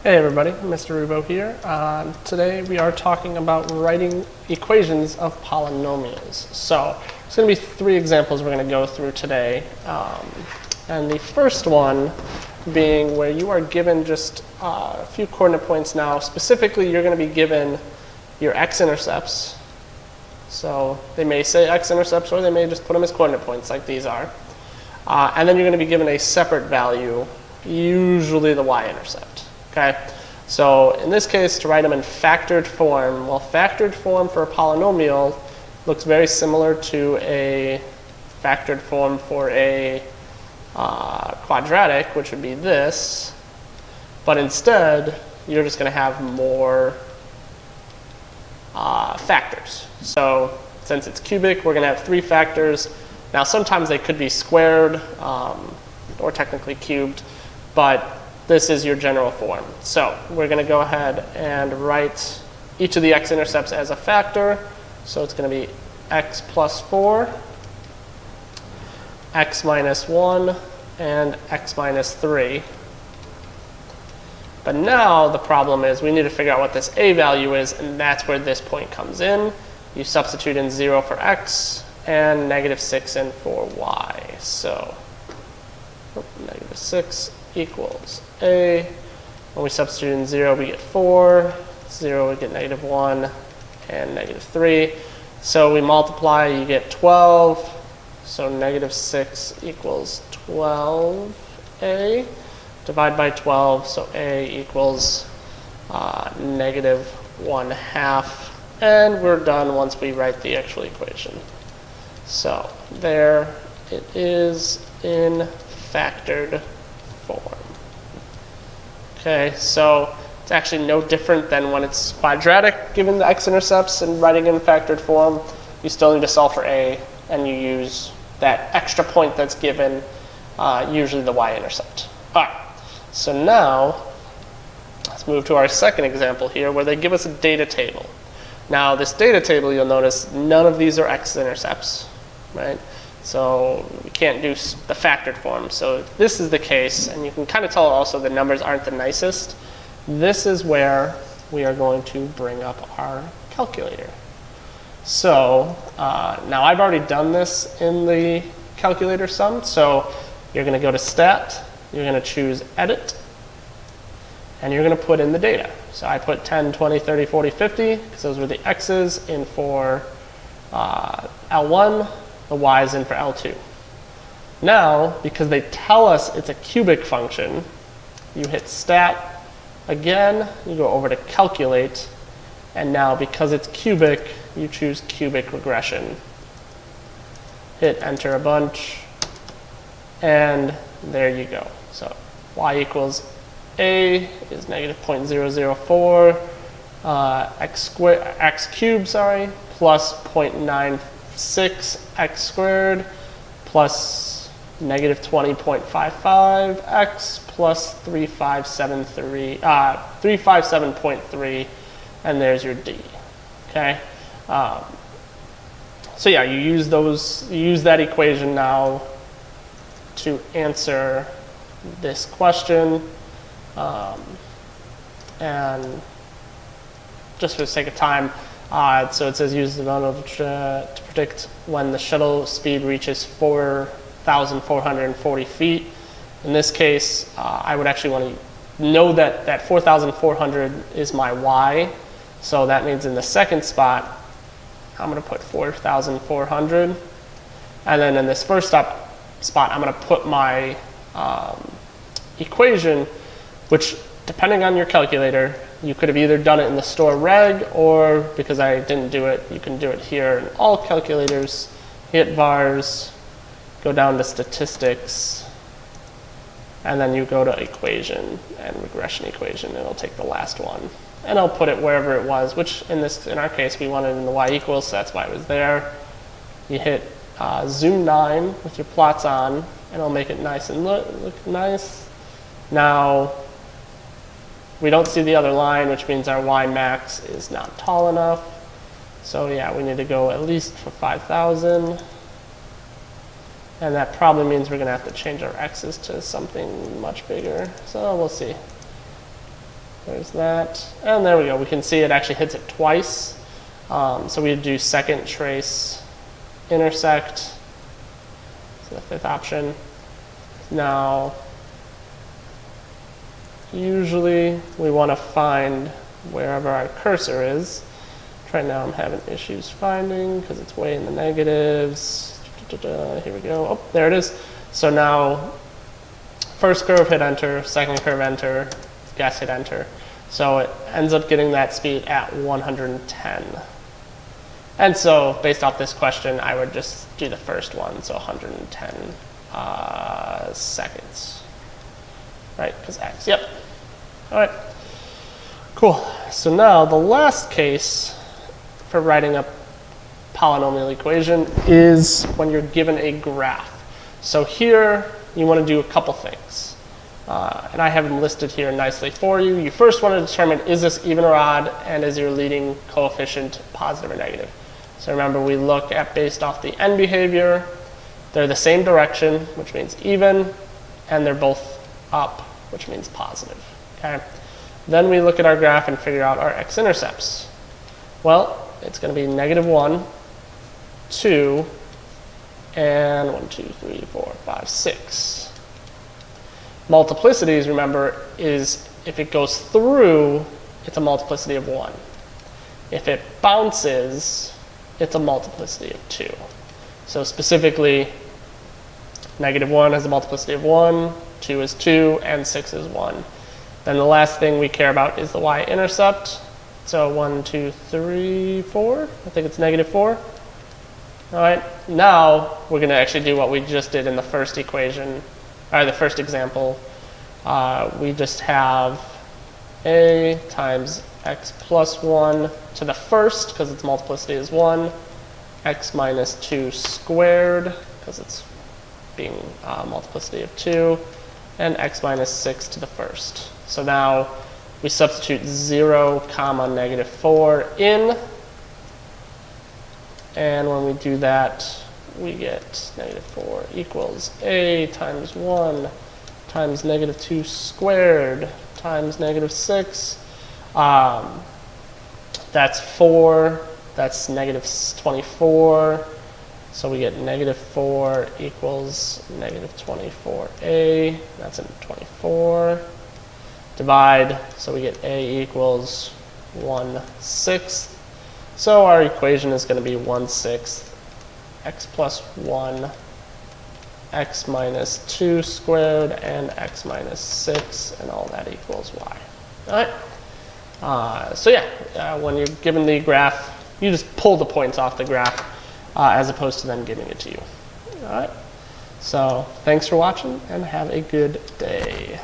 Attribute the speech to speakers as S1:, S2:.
S1: Hey everybody, Mr. Rubo here. Today we are talking about writing equations of polynomials. So there's going to be three examples we're going to go through today. And the first one being where you are given just a few coordinate points now. Specifically, you're going to be given your x-intercepts. So they may say x-intercepts or they may just put them as coordinate points like these are. And then you're going to be given a separate value, usually the y-intercept. Okay, so in this case, to write them in factored form, well, factored form for a polynomial looks very similar to a factored form for a quadratic, which would be this, but instead, you're just going to have more factors. So since it's cubic, we're going to have three factors. Now, sometimes they could be squared or technically cubed, but this is your general form. So we're going to go ahead and write each of the x-intercepts as a factor. So it's going to be x plus 4, x minus 1, and x minus 3. But now the problem is we need to figure out what this a value is, and that's where this point comes in. You substitute in 0 for x and -6 in for y. So -6 equals a. When we substitute in 0, we get 4. 0, we get -1 and -3. So we multiply, you get 12. So -6 equals 12a. Divide by 12, so a equals -1/2. And we're done once we write the actual equation. So there it is in factored form. Okay, so it's actually no different than when it's quadratic given the x-intercepts and writing in factored form. You still need to solve for a, and you use that extra point that's given, usually the y-intercept. All right, so now let's move to our second example here where they give us a data table. Now this data table, you'll notice none of these are x-intercepts, right? So we can't do the factored form. So if this is the case, and you can kind of tell also the numbers aren't the nicest, this is where we are going to bring up our calculator. So now I've already done this in the calculator sum. So you're going to go to Stat, you're going to choose Edit, and you're going to put in the data. So I put 10, 20, 30, 40, 50, because those were the x's in for L1. The y is in for L2. Now, because they tell us it's a cubic function, you hit Stat again, you go over to Calculate, and now because it's cubic, you choose Cubic Regression. Hit Enter a bunch, and there you go. So y equals a is -0.004, x cubed, plus 0.96 x squared plus -20.55 x plus 357.3, and there's your d. Okay. So yeah, you use that equation now to answer this question, and just for the sake of time. So it says use the model to predict when the shuttle speed reaches 4,440 feet. In this case, I would actually want to know that 4,400 is my y. So that means in the second spot, I'm going to put 4,400. And then in this first spot, I'm going to put my equation, which depending on your calculator, you could have either done it in the store reg, or because I didn't do it, you can do it here in all calculators. Hit vars, go down to statistics, and then you go to equation and regression equation, and it'll take the last one. And I'll put it wherever it was, which in our case, we wanted in the y equals, so that's why it was there. You hit zoom 9 with your plots on, and it'll make it nice and look nice. Now, we don't see the other line, which means our y max is not tall enough. So yeah, we need to go at least for 5,000. And that probably means we're going to have to change our x's to something much bigger. So we'll see. There's that. And there we go. We can see it actually hits it twice. So we do second trace intersect. So the fifth option. Now, usually we want to find wherever our cursor is. Right now I'm having issues finding because it's way in the negatives. Here we go. Oh, there it is. So now, first curve hit enter, second curve enter, guess hit enter. So it ends up getting that speed at 110. And so, based off this question, I would just do the first one, so 110 seconds. Right, because x, yep. All right, cool. So now the last case for writing a polynomial equation is when you're given a graph. So here you want to do a couple things. And I have them listed here nicely for you. You first want to determine, is this even or odd, and is your leading coefficient positive or negative? So remember, we look at based off the end behavior. They're the same direction, which means even, and they're both up, which means positive. Okay? Then we look at our graph and figure out our x-intercepts. Well, it's going to be -1, 2, and 1, 2, 3, 4, 5, 6. Multiplicities, remember, is if it goes through, it's a multiplicity of 1. If it bounces, it's a multiplicity of 2. So specifically, -1 has a multiplicity of 1, 2 is 2, and 6 is 1. Then the last thing we care about is the y-intercept. So 1, 2, 3, 4. I think it's -4. All right. Now we're going to actually do what we just did in the first equation, or the first example. We just have a times x plus 1 to the first, because its multiplicity is 1, x minus 2 squared, because it's being a multiplicity of 2, and x minus 6 to the first. So now we substitute 0, -4 in, and when we do that, we get -4 equals a times 1 times -2 squared times -6. That's 4, that's -24. So we get -4 equals -24a, that's in 24. Divide, so we get a equals 1/6. So our equation is going to be 1/6 x plus 1, x minus 2 squared, and x minus 6, and all that equals y. All right. So yeah, when you're given the graph, you just pull the points off the graph as opposed to them giving it to you. All right. So thanks for watching, and have a good day.